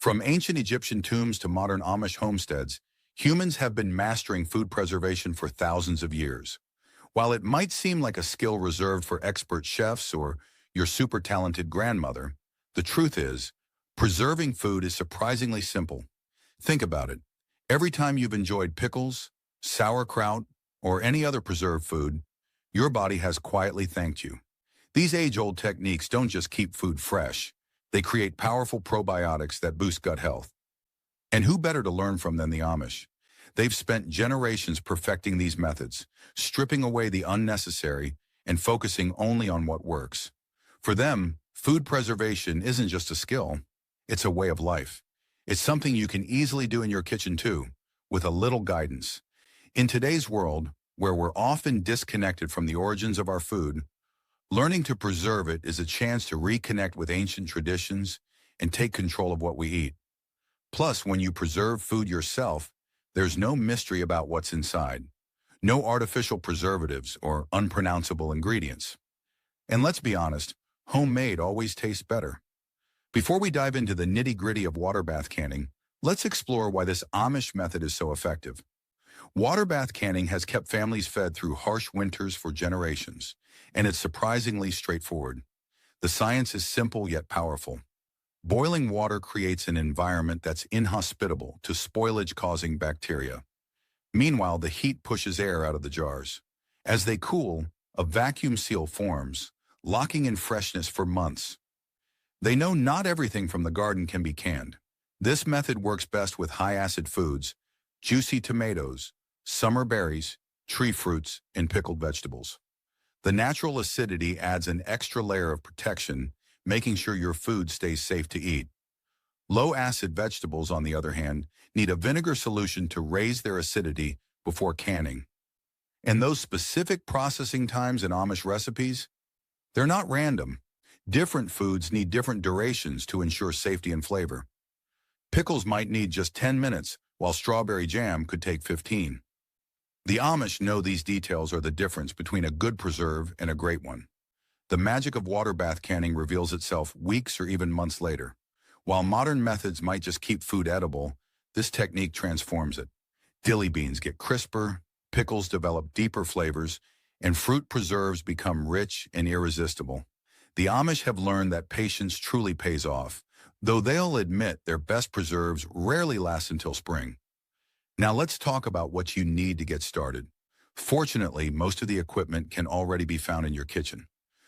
From ancient Egyptian tombs to modern Amish homesteads, humans have been mastering food preservation for thousands of years. While it might seem like a skill reserved for expert chefs or your super talented grandmother, the truth is, preserving food is surprisingly simple. Think about it. Every time you've enjoyed pickles, sauerkraut, or any other preserved food, your body has quietly thanked you. These age-old techniques don't just keep food fresh, they create powerful probiotics that boost gut health. And who better to learn from than the Amish? They've spent generations perfecting these methods, stripping away the unnecessary and focusing only on what works. For them, food preservation isn't just a skill, it's a way of life. It's something you can easily do in your kitchen too, with a little guidance. In today's world, where we're often disconnected from the origins of our food, learning to preserve it is a chance to reconnect with ancient traditions and take control of what we eat. Plus, when you preserve food yourself, there's no mystery about what's inside. No artificial preservatives or unpronounceable ingredients. And let's be honest, homemade always tastes better. Before we dive into the nitty-gritty of water bath canning, let's explore why this Amish method is so effective. Water bath canning has kept families fed through harsh winters for generations, and it's surprisingly straightforward. The science is simple yet powerful. Boiling water creates an environment that's inhospitable to spoilage-causing bacteria. Meanwhile, the heat pushes air out of the jars. As they cool, a vacuum seal forms, locking in freshness for months. They know not everything from the garden can be canned. This method works best with high-acid foods, juicy tomatoes, summer berries, tree fruits, and pickled vegetables. The natural acidity adds an extra layer of protection, making sure your food stays safe to eat. Low-acid vegetables, on the other hand, need a vinegar solution to raise their acidity before canning. And those specific processing times in Amish recipes, they're not random. Different foods need different durations to ensure safety and flavor. Pickles might need just 10 minutes, while strawberry jam could take 15. The Amish know these details are the difference between a good preserve and a great one. The magic of water bath canning reveals itself weeks or even months later. While modern methods might just keep food edible, this technique transforms it. Dilly beans get crisper, pickles develop deeper flavors, and fruit preserves become rich and irresistible. The Amish have learned that patience truly pays off, though they'll admit their best preserves rarely last until spring. Now let's talk about what you need to get started. Fortunately, most of the equipment can already be found in your kitchen.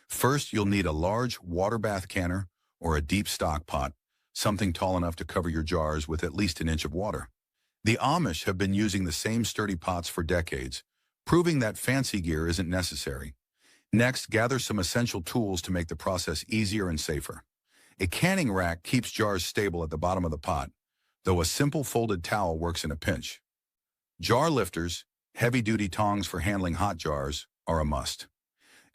First, you'll need a large water bath canner or a deep stock pot, something tall enough to cover your jars with at least an inch of water. The Amish have been using the same sturdy pots for decades, proving that fancy gear isn't necessary. Next, gather some essential tools to make the process easier and safer. A canning rack keeps jars stable at the bottom of the pot, though a simple folded towel works in a pinch. Jar lifters, heavy-duty tongs for handling hot jars, are a must.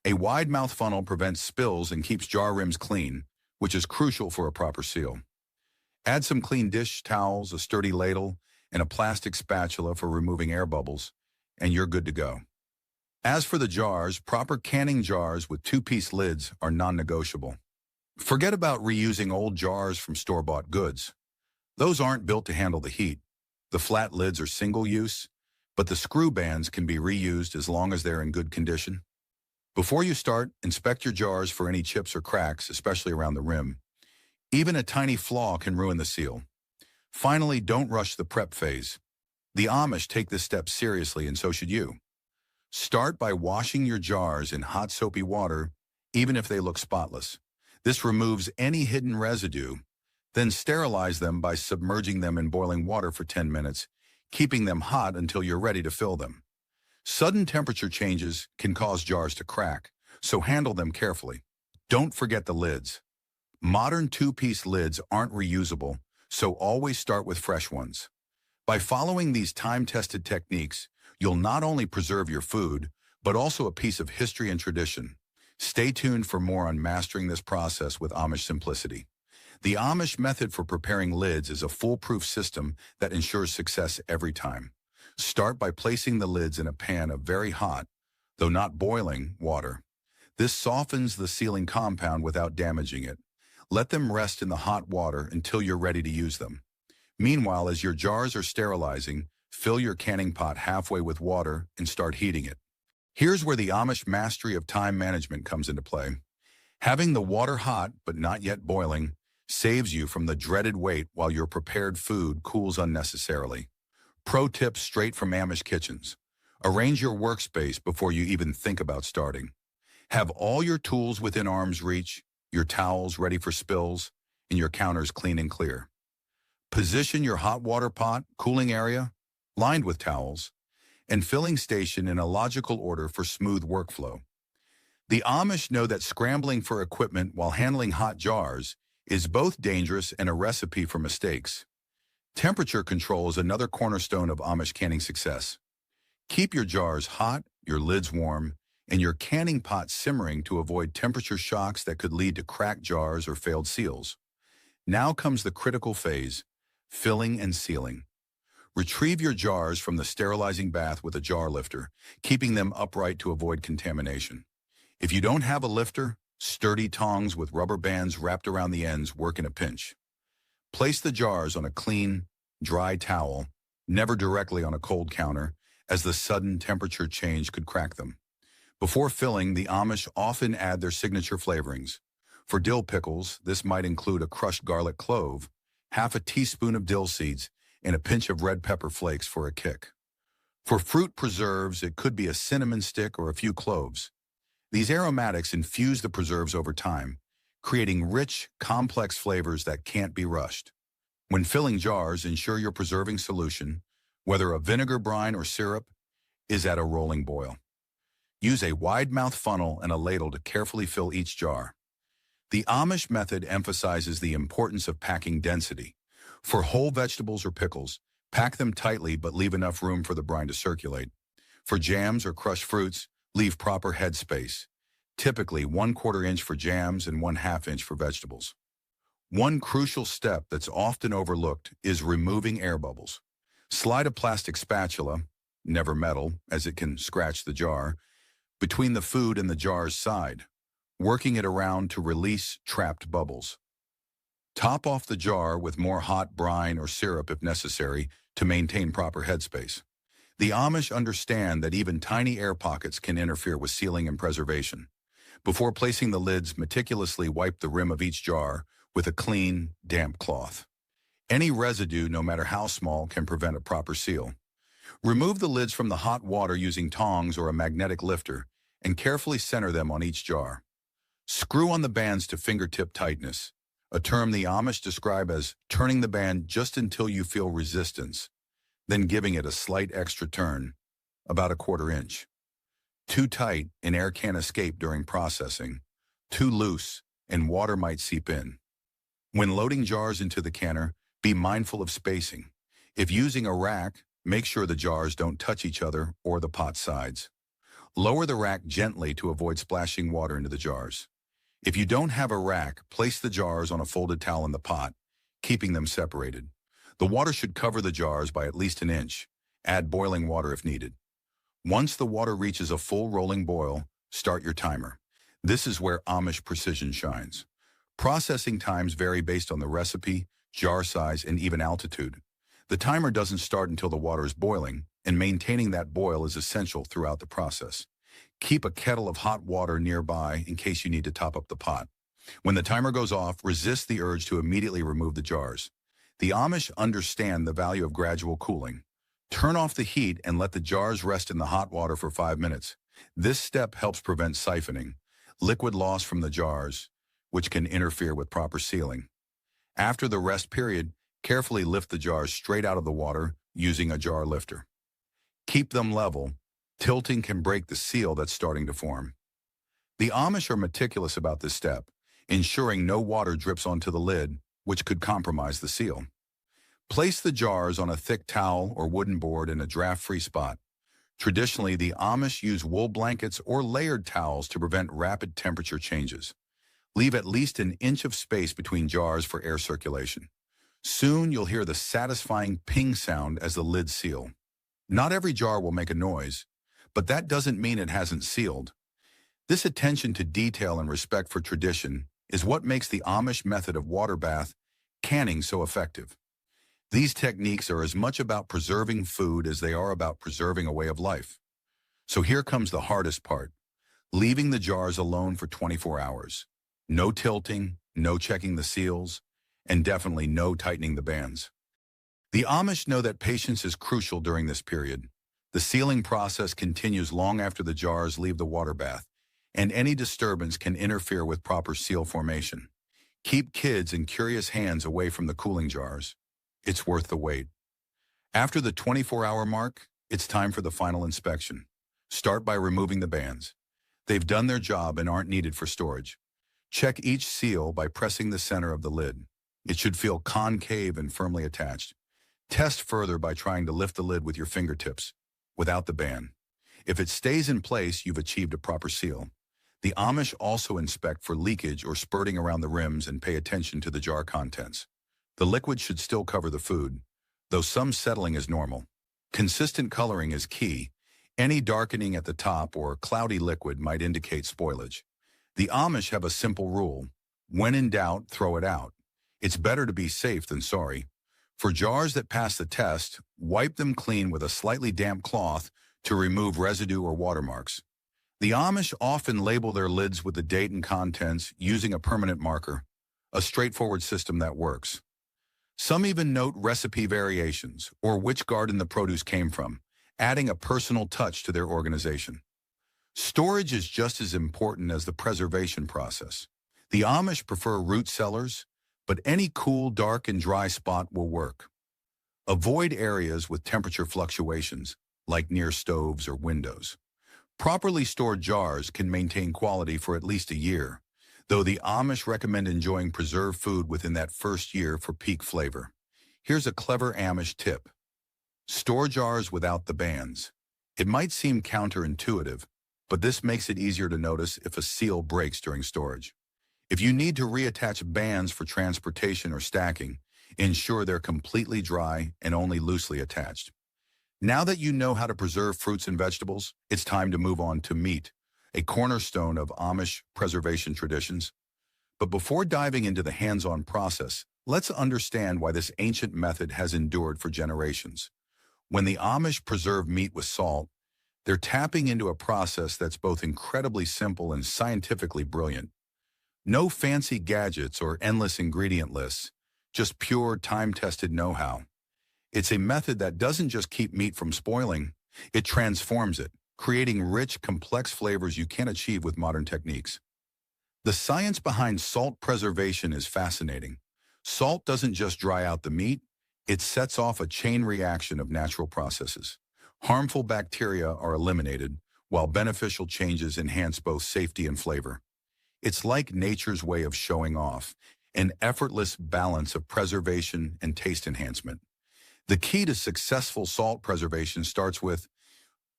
A wide-mouth funnel prevents spills and keeps jar rims clean, which is crucial for a proper seal. Add some clean dish towels, a sturdy ladle, and a plastic spatula for removing air bubbles, and you're good to go. As for the jars, proper canning jars with two-piece lids are non-negotiable. Forget about reusing old jars from store-bought goods. Those aren't built to handle the heat. The flat lids are single-use, but the screw bands can be reused as long as they're in good condition. Before you start, inspect your jars for any chips or cracks, especially around the rim. Even a tiny flaw can ruin the seal. Finally, don't rush the prep phase. The Amish take this step seriously, and so should you. Start by washing your jars in hot soapy water, even if they look spotless. This removes any hidden residue. Then sterilize them by submerging them in boiling water for 10 minutes, keeping them hot until you're ready to fill them. Sudden temperature changes can cause jars to crack, so handle them carefully. Don't forget the lids. Modern two-piece lids aren't reusable, so always start with fresh ones. By following these time-tested techniques, you'll not only preserve your food, but also a piece of history and tradition. Stay tuned for more on mastering this process with Amish simplicity. The Amish method for preparing lids is a foolproof system that ensures success every time. Start by placing the lids in a pan of very hot, though not boiling, water. This softens the sealing compound without damaging it. Let them rest in the hot water until you're ready to use them. Meanwhile, as your jars are sterilizing, fill your canning pot halfway with water and start heating it. Here's where the Amish mastery of time management comes into play. Having the water hot, but not yet boiling, saves you from the dreaded wait while your prepared food cools unnecessarily. Pro tip straight from Amish kitchens. Arrange your workspace before you even think about starting. Have all your tools within arm's reach, your towels ready for spills, and your counters clean and clear. Position your hot water pot, cooling area, lined with towels, and filling station in a logical order for smooth workflow. The Amish know that scrambling for equipment while handling hot jars is both dangerous and a recipe for mistakes. Temperature control is another cornerstone of Amish canning success. Keep your jars hot, your lids warm, and your canning pot simmering to avoid temperature shocks that could lead to cracked jars or failed seals. Now comes the critical phase, filling and sealing. Retrieve your jars from the sterilizing bath with a jar lifter, keeping them upright to avoid contamination. If you don't have a lifter, sturdy tongs with rubber bands wrapped around the ends work in a pinch. Place the jars on a clean, dry towel, never directly on a cold counter, as the sudden temperature change could crack them. Before filling, the Amish often add their signature flavorings. For dill pickles, this might include a crushed garlic clove, half a teaspoon of dill seeds, and a pinch of red pepper flakes for a kick. For fruit preserves, it could be a cinnamon stick or a few cloves. These aromatics infuse the preserves over time, creating rich, complex flavors that can't be rushed. When filling jars, ensure your preserving solution, whether a vinegar brine or syrup, is at a rolling boil. Use a wide-mouth funnel and a ladle to carefully fill each jar. The Amish method emphasizes the importance of packing density. For whole vegetables or pickles, pack them tightly but leave enough room for the brine to circulate. For jams or crushed fruits, leave proper head space, typically 1/4 inch for jams and 1/2 inch for vegetables. One crucial step that's often overlooked is removing air bubbles. Slide a plastic spatula, never metal as it can scratch the jar, between the food and the jar's side, working it around to release trapped bubbles. Top off the jar with more hot brine or syrup if necessary to maintain proper headspace. The Amish understand that even tiny air pockets can interfere with sealing and preservation. Before placing the lids, meticulously wipe the rim of each jar with a clean, damp cloth. Any residue, no matter how small, can prevent a proper seal. Remove the lids from the hot water using tongs or a magnetic lifter and carefully center them on each jar. Screw on the bands to fingertip tightness, a term the Amish describe as turning the band just until you feel resistance, then giving it a slight extra turn, about 1/4 inch. Too tight and air can't escape during processing. Too loose and water might seep in. When loading jars into the canner, be mindful of spacing. If using a rack, make sure the jars don't touch each other or the pot sides. Lower the rack gently to avoid splashing water into the jars. If you don't have a rack, place the jars on a folded towel in the pot, keeping them separated. The water should cover the jars by at least 1 inch. Add boiling water if needed. Once the water reaches a full rolling boil, start your timer. This is where Amish precision shines. Processing times vary based on the recipe, jar size, and even altitude. The timer doesn't start until the water is boiling, and maintaining that boil is essential throughout the process. Keep a kettle of hot water nearby in case you need to top up the pot. When the timer goes off, resist the urge to immediately remove the jars. The Amish understand the value of gradual cooling. Turn off the heat and let the jars rest in the hot water for 5 minutes. This step helps prevent siphoning, liquid loss from the jars, which can interfere with proper sealing. After the rest period, carefully lift the jars straight out of the water using a jar lifter. Keep them level. Tilting can break the seal that's starting to form. The Amish are meticulous about this step, ensuring no water drips onto the lid, which could compromise the seal. Place the jars on a thick towel or wooden board in a draft-free spot. Traditionally, the Amish use wool blankets or layered towels to prevent rapid temperature changes. Leave at least 1 inch of space between jars for air circulation. Soon you'll hear the satisfying ping sound as the lids seal. Not every jar will make a noise, but that doesn't mean it hasn't sealed. This attention to detail and respect for tradition is what makes the Amish method of water bath canning so effective. These techniques are as much about preserving food as they are about preserving a way of life. So here comes the hardest part, leaving the jars alone for 24 hours. No tilting, no checking the seals, and definitely no tightening the bands. The Amish know that patience is crucial during this period. The sealing process continues long after the jars leave the water bath, and any disturbance can interfere with proper seal formation. Keep kids and curious hands away from the cooling jars. It's worth the wait. After the 24-hour mark, it's time for the final inspection. Start by removing the bands. They've done their job and aren't needed for storage. Check each seal by pressing the center of the lid. It should feel concave and firmly attached. Test further by trying to lift the lid with your fingertips, without the band. If it stays in place, you've achieved a proper seal. The Amish also inspect for leakage or spurting around the rims and pay attention to the jar contents. The liquid should still cover the food, though some settling is normal. Consistent coloring is key. Any darkening at the top or cloudy liquid might indicate spoilage. The Amish have a simple rule. When in doubt, throw it out. It's better to be safe than sorry. For jars that pass the test, wipe them clean with a slightly damp cloth to remove residue or watermarks. The Amish often label their lids with the date and contents using a permanent marker, a straightforward system that works. Some even note recipe variations or which garden the produce came from, adding a personal touch to their organization. Storage is just as important as the preservation process. The Amish prefer root cellars, but any cool, dark, and dry spot will work. Avoid areas with temperature fluctuations, like near stoves or windows. Properly stored jars can maintain quality for at least a year, though the Amish recommend enjoying preserved food within that first year for peak flavor. Here's a clever Amish tip. Store jars without the bands. It might seem counterintuitive, but this makes it easier to notice if a seal breaks during storage. If you need to reattach bands for transportation or stacking, ensure they're completely dry and only loosely attached. Now that you know how to preserve fruits and vegetables, it's time to move on to meat, a cornerstone of Amish preservation traditions. But before diving into the hands-on process, let's understand why this ancient method has endured for generations. When the Amish preserve meat with salt, they're tapping into a process that's both incredibly simple and scientifically brilliant. No fancy gadgets or endless ingredient lists, just pure, time-tested know-how. It's a method that doesn't just keep meat from spoiling, it transforms it, creating rich, complex flavors you can't achieve with modern techniques. The science behind salt preservation is fascinating. Salt doesn't just dry out the meat, it sets off a chain reaction of natural processes. Harmful bacteria are eliminated, while beneficial changes enhance both safety and flavor. It's like nature's way of showing off, an effortless balance of preservation and taste enhancement. The key to successful salt preservation starts with,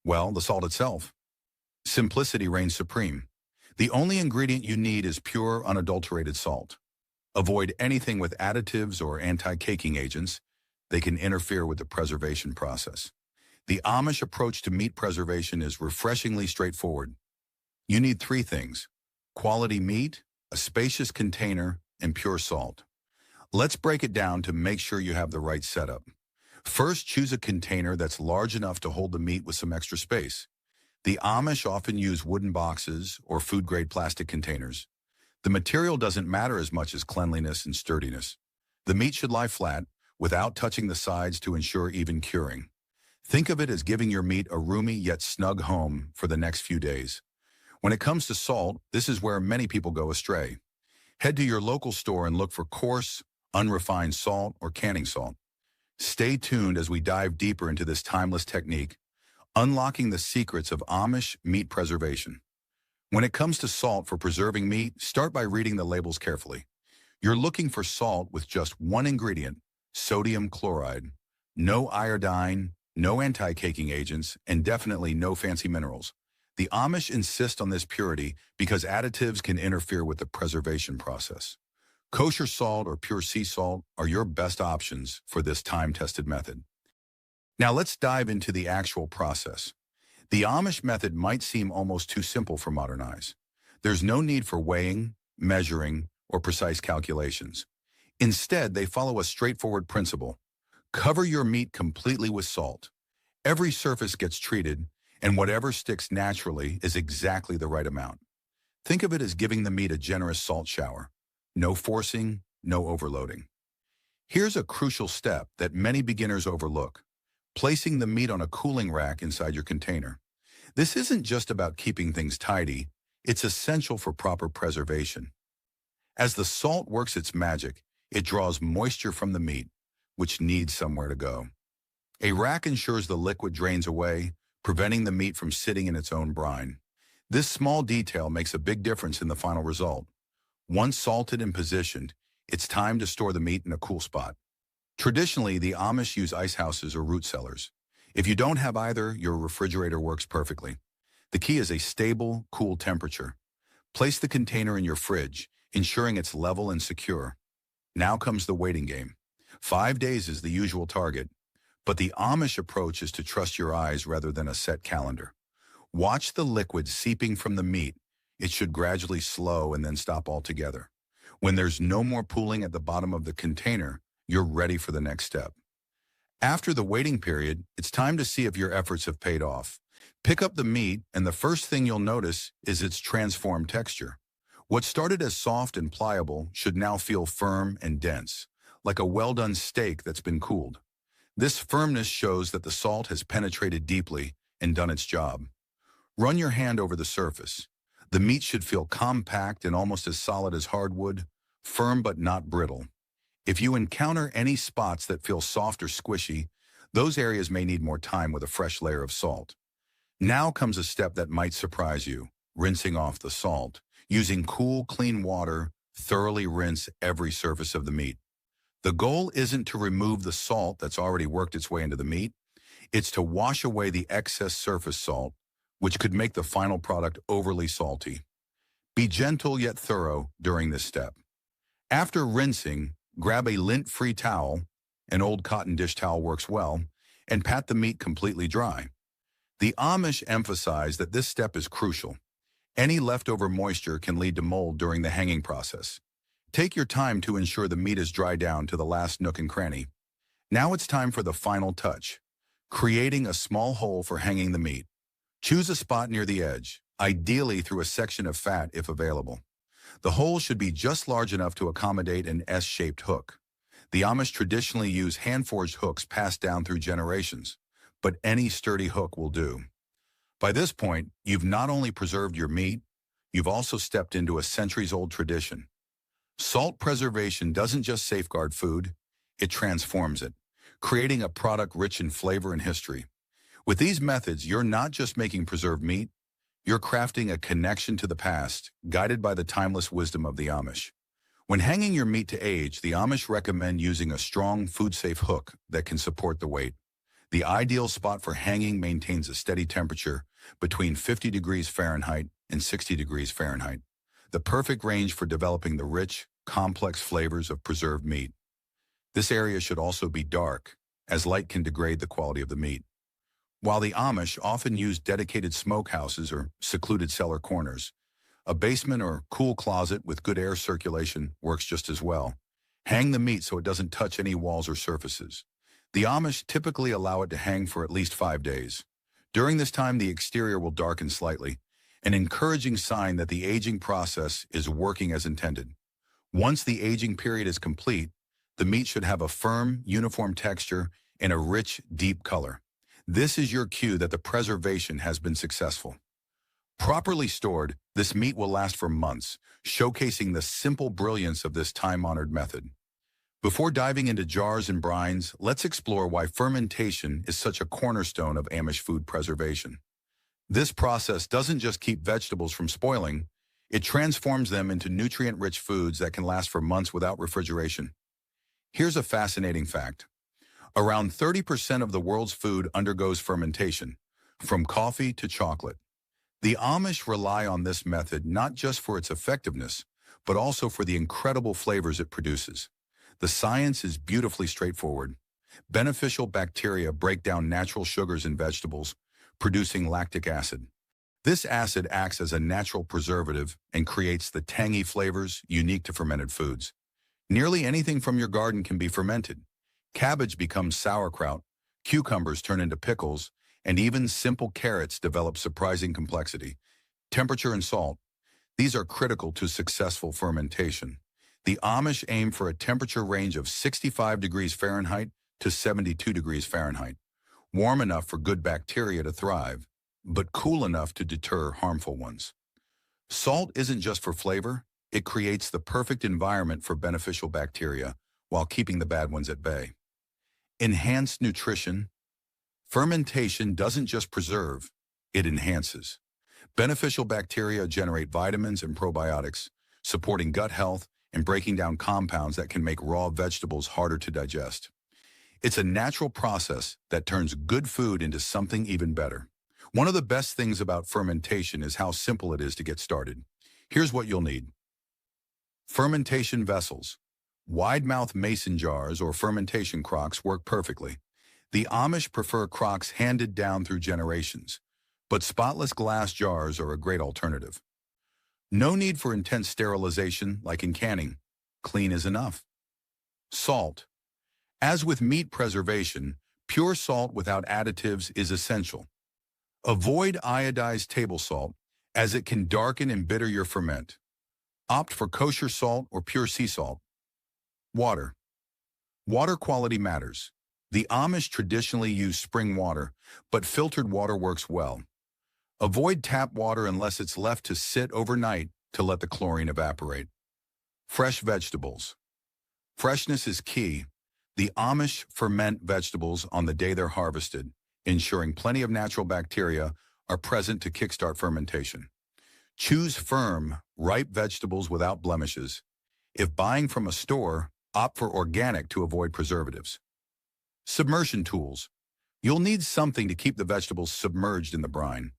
well, the salt itself. Simplicity reigns supreme. The only ingredient you need is pure, unadulterated salt. Avoid anything with additives or anti-caking agents. They can interfere with the preservation process. The Amish approach to meat preservation is refreshingly straightforward. You need three things: quality meat, a spacious container, and pure salt. Let's break it down to make sure you have the right setup. First, choose a container that's large enough to hold the meat with some extra space. The Amish often use wooden boxes or food-grade plastic containers. The material doesn't matter as much as cleanliness and sturdiness. The meat should lie flat, without touching the sides to ensure even curing. Think of it as giving your meat a roomy yet snug home for the next few days. When it comes to salt, this is where many people go astray. Head to your local store and look for coarse, unrefined salt or canning salt. Stay tuned as we dive deeper into this timeless technique, unlocking the secrets of Amish meat preservation. When it comes to salt for preserving meat, start by reading the labels carefully. You're looking for salt with just one ingredient, sodium chloride. No iodine, no anti-caking agents, and definitely no fancy minerals. The Amish insist on this purity because additives can interfere with the preservation process. Kosher salt or pure sea salt are your best options for this time-tested method. Now let's dive into the actual process. The Amish method might seem almost too simple for modern eyes. There's no need for weighing, measuring, or precise calculations. Instead, they follow a straightforward principle. Cover your meat completely with salt. Every surface gets treated, and whatever sticks naturally is exactly the right amount. Think of it as giving the meat a generous salt shower. No forcing, no overloading. Here's a crucial step that many beginners overlook: placing the meat on a cooling rack inside your container. This isn't just about keeping things tidy, it's essential for proper preservation. As the salt works its magic, it draws moisture from the meat, which needs somewhere to go. A rack ensures the liquid drains away, preventing the meat from sitting in its own brine. This small detail makes a big difference in the final result. Once salted and positioned, it's time to store the meat in a cool spot. Traditionally, the Amish use ice houses or root cellars. If you don't have either, your refrigerator works perfectly. The key is a stable, cool temperature. Place the container in your fridge, ensuring it's level and secure. Now comes the waiting game. 5 days is the usual target, but the Amish approach is to trust your eyes rather than a set calendar. Watch the liquid seeping from the meat. It should gradually slow and then stop altogether. When there's no more pooling at the bottom of the container, you're ready for the next step. After the waiting period, it's time to see if your efforts have paid off. Pick up the meat, and the first thing you'll notice is its transformed texture. What started as soft and pliable should now feel firm and dense, like a well-done steak that's been cooled. This firmness shows that the salt has penetrated deeply and done its job. Run your hand over the surface. The meat should feel compact and almost as solid as hardwood, firm but not brittle. If you encounter any spots that feel soft or squishy, those areas may need more time with a fresh layer of salt. Now comes a step that might surprise you: rinsing off the salt. Using cool, clean water, thoroughly rinse every surface of the meat. The goal isn't to remove the salt that's already worked its way into the meat. It's to wash away the excess surface salt, which could make the final product overly salty. Be gentle yet thorough during this step. After rinsing, grab a lint-free towel, an old cotton dish towel works well, and pat the meat completely dry. The Amish emphasize that this step is crucial. Any leftover moisture can lead to mold during the hanging process. Take your time to ensure the meat is dry down to the last nook and cranny. Now it's time for the final touch: creating a small hole for hanging the meat. Choose a spot near the edge, ideally through a section of fat if available. The hole should be just large enough to accommodate an S-shaped hook. The Amish traditionally use hand-forged hooks passed down through generations, but any sturdy hook will do. By this point, you've not only preserved your meat, you've also stepped into a centuries-old tradition. Salt preservation doesn't just safeguard food, it transforms it, creating a product rich in flavor and history. With these methods, you're not just making preserved meat, you're crafting a connection to the past, guided by the timeless wisdom of the Amish. When hanging your meat to age, the Amish recommend using a strong, food-safe hook that can support the weight. The ideal spot for hanging maintains a steady temperature between 50 degrees Fahrenheit and 60 degrees Fahrenheit, the perfect range for developing the rich, complex flavors of preserved meat. This area should also be dark, as light can degrade the quality of the meat. While the Amish often use dedicated smokehouses or secluded cellar corners, a basement or cool closet with good air circulation works just as well. Hang the meat so it doesn't touch any walls or surfaces. The Amish typically allow it to hang for at least 5 days. During this time, the exterior will darken slightly, an encouraging sign that the aging process is working as intended. Once the aging period is complete, the meat should have a firm, uniform texture and a rich, deep color. This is your cue that the preservation has been successful. Properly stored, this meat will last for months, showcasing the simple brilliance of this time-honored method. Before diving into jars and brines, let's explore why fermentation is such a cornerstone of Amish food preservation. This process doesn't just keep vegetables from spoiling, it transforms them into nutrient-rich foods that can last for months without refrigeration. Here's a fascinating fact. Around 30% of the world's food undergoes fermentation, from coffee to chocolate. The Amish rely on this method not just for its effectiveness, but also for the incredible flavors it produces. The science is beautifully straightforward. Beneficial bacteria break down natural sugars in vegetables, producing lactic acid. This acid acts as a natural preservative and creates the tangy flavors unique to fermented foods. Nearly anything from your garden can be fermented. Cabbage becomes sauerkraut, cucumbers turn into pickles, and even simple carrots develop surprising complexity. Temperature and salt. These are critical to successful fermentation. The Amish aim for a temperature range of 65 degrees Fahrenheit to 72 degrees Fahrenheit, warm enough for good bacteria to thrive, but cool enough to deter harmful ones. Salt isn't just for flavor, it creates the perfect environment for beneficial bacteria while keeping the bad ones at bay. Enhanced nutrition. Fermentation doesn't just preserve, it enhances. Beneficial bacteria generate vitamins and probiotics, supporting gut health and breaking down compounds that can make raw vegetables harder to digest. It's a natural process that turns good food into something even better. One of the best things about fermentation is how simple it is to get started. Here's what you'll need. Fermentation vessels. Wide-mouth mason jars or fermentation crocks work perfectly. The Amish prefer crocks handed down through generations, but spotless glass jars are a great alternative. No need for intense sterilization like in canning. Clean is enough. Salt. As with meat preservation, pure salt without additives is essential. Avoid iodized table salt, as it can darken and bitter your ferment. Opt for kosher salt or pure sea salt. Water. Water quality matters. The Amish traditionally use spring water, but filtered water works well. Avoid tap water unless it's left to sit overnight to let the chlorine evaporate. Fresh vegetables. Freshness is key. The Amish ferment vegetables on the day they're harvested, ensuring plenty of natural bacteria are present to kickstart fermentation. Choose firm, ripe vegetables without blemishes. If buying from a store, opt for organic to avoid preservatives. Submersion tools. You'll need something to keep the vegetables submerged in the brine.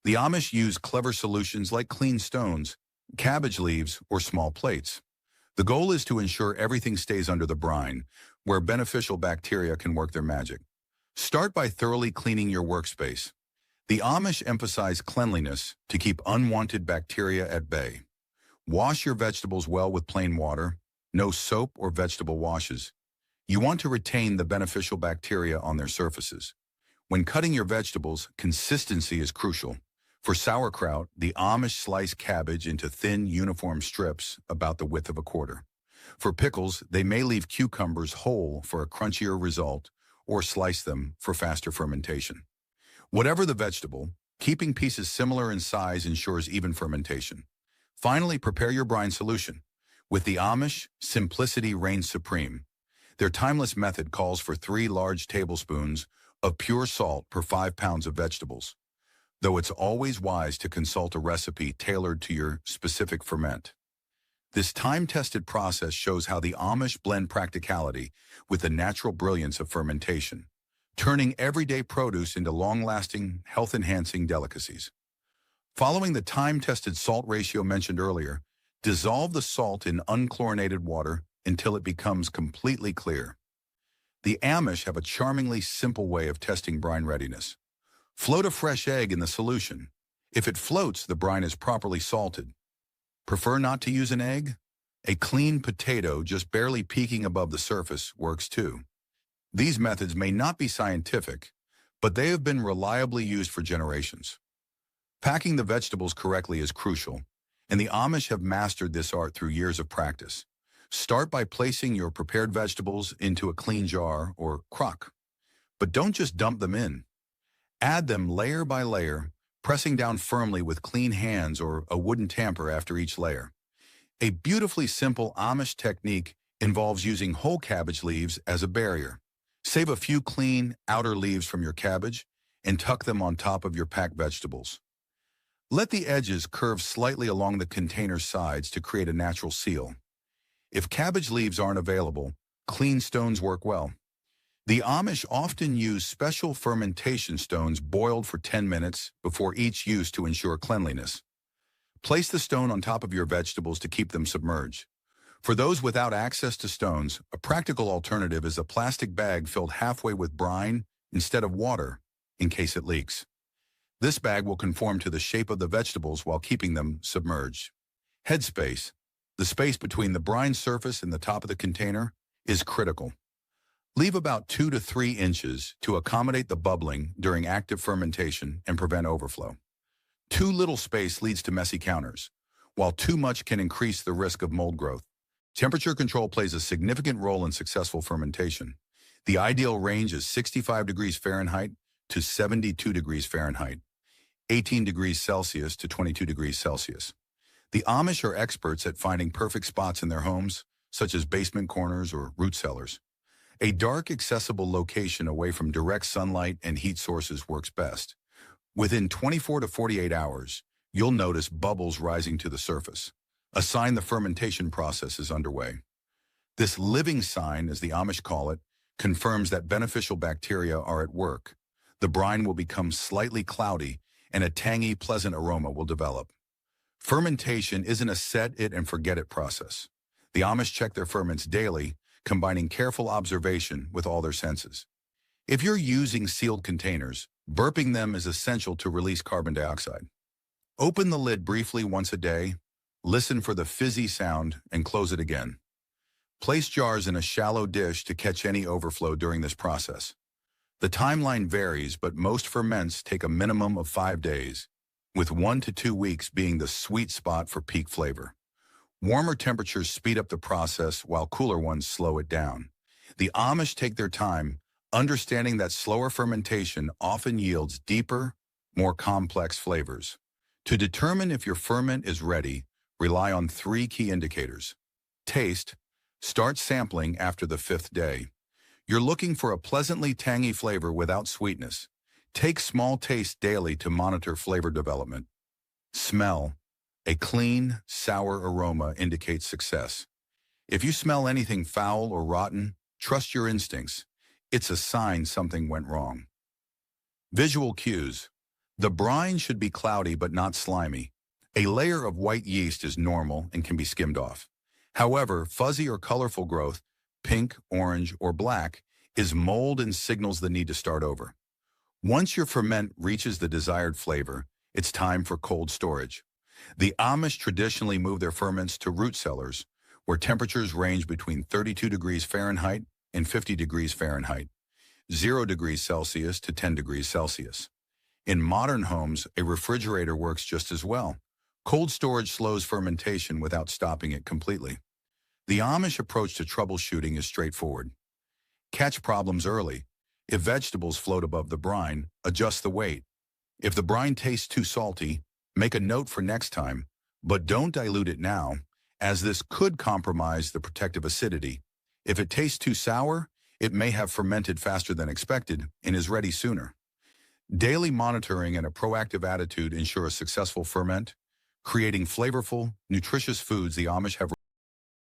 The Amish use clever solutions like clean stones, cabbage leaves, or small plates. The goal is to ensure everything stays under the brine, where beneficial bacteria can work their magic. Start by thoroughly cleaning your workspace. The Amish emphasize cleanliness to keep unwanted bacteria at bay. Wash your vegetables well with plain water, no soap or vegetable washes. You want to retain the beneficial bacteria on their surfaces. When cutting your vegetables, consistency is crucial. For sauerkraut, the Amish slice cabbage into thin, uniform strips about the width of a quarter. For pickles, they may leave cucumbers whole for a crunchier result or slice them for faster fermentation. Whatever the vegetable, keeping pieces similar in size ensures even fermentation. Finally, prepare your brine solution. With the Amish, simplicity reigns supreme. Their timeless method calls for 3 large tablespoons of pure salt per 5 pounds of vegetables, though it's always wise to consult a recipe tailored to your specific ferment. This time-tested process shows how the Amish blend practicality with the natural brilliance of fermentation, turning everyday produce into long-lasting, health-enhancing delicacies. Following the time-tested salt ratio mentioned earlier, dissolve the salt in unchlorinated water until it becomes completely clear. The Amish have a charmingly simple way of testing brine readiness. Float a fresh egg in the solution. If it floats, the brine is properly salted. Prefer not to use an egg? A clean potato just barely peeking above the surface works too. These methods may not be scientific, but they have been reliably used for generations. Packing the vegetables correctly is crucial, and the Amish have mastered this art through years of practice. Start by placing your prepared vegetables into a clean jar or crock, but don't just dump them in. Add them layer by layer, pressing down firmly with clean hands or a wooden tamper after each layer. A beautifully simple Amish technique involves using whole cabbage leaves as a barrier. Save a few clean outer leaves from your cabbage and tuck them on top of your packed vegetables. Let the edges curve slightly along the container's sides to create a natural seal. If cabbage leaves aren't available, clean stones work well. The Amish often use special fermentation stones boiled for 10 minutes before each use to ensure cleanliness. Place the stone on top of your vegetables to keep them submerged. For those without access to stones, a practical alternative is a plastic bag filled halfway with brine instead of water, in case it leaks. This bag will conform to the shape of the vegetables while keeping them submerged. Headspace, the space between the brine surface and the top of the container, is critical. Leave about 2 to 3 inches to accommodate the bubbling during active fermentation and prevent overflow. Too little space leads to messy counters, while too much can increase the risk of mold growth. Temperature control plays a significant role in successful fermentation. The ideal range is 65 degrees Fahrenheit to 72 degrees Fahrenheit, 18 degrees Celsius to 22 degrees Celsius. The Amish are experts at finding perfect spots in their homes, such as basement corners or root cellars. A dark, accessible location away from direct sunlight and heat sources works best. Within 24 to 48 hours, you'll notice bubbles rising to the surface, a sign the fermentation process is underway. This living sign, as the Amish call it, confirms that beneficial bacteria are at work. The brine will become slightly cloudy, and a tangy, pleasant aroma will develop. Fermentation isn't a set-it-and-forget-it process. The Amish check their ferments daily, combining careful observation with all their senses. If you're using sealed containers, burping them is essential to release carbon dioxide. Open the lid briefly once a day, listen for the fizzy sound, and close it again. Place jars in a shallow dish to catch any overflow during this process. The timeline varies, but most ferments take a minimum of 5 days, with 1 to 2 weeks being the sweet spot for peak flavor. Warmer temperatures speed up the process while cooler ones slow it down. The Amish take their time, understanding that slower fermentation often yields deeper, more complex flavors. To determine if your ferment is ready, rely on 3 key indicators. Taste. Start sampling after the 5th day. You're looking for a pleasantly tangy flavor without sweetness. Take small tastes daily to monitor flavor development. Smell. A clean, sour aroma indicates success. If you smell anything foul or rotten, trust your instincts. It's a sign something went wrong. Visual cues. The brine should be cloudy but not slimy. A layer of white yeast is normal and can be skimmed off. However, fuzzy or colorful growth, pink, orange, or black, is mold and signals the need to start over. Once your ferment reaches the desired flavor, it's time for cold storage. The Amish traditionally move their ferments to root cellars, where temperatures range between 32 degrees Fahrenheit and 50 degrees Fahrenheit, 0 degrees Celsius to 10 degrees Celsius. In modern homes, a refrigerator works just as well. Cold storage slows fermentation without stopping it completely. The Amish approach to troubleshooting is straightforward. Catch problems early. If vegetables float above the brine, adjust the weight. If the brine tastes too salty, make a note for next time, but don't dilute it now, as this could compromise the protective acidity. If it tastes too sour, it may have fermented faster than expected and is ready sooner. Daily monitoring and a proactive attitude ensure a successful ferment, creating flavorful, nutritious foods the Amish have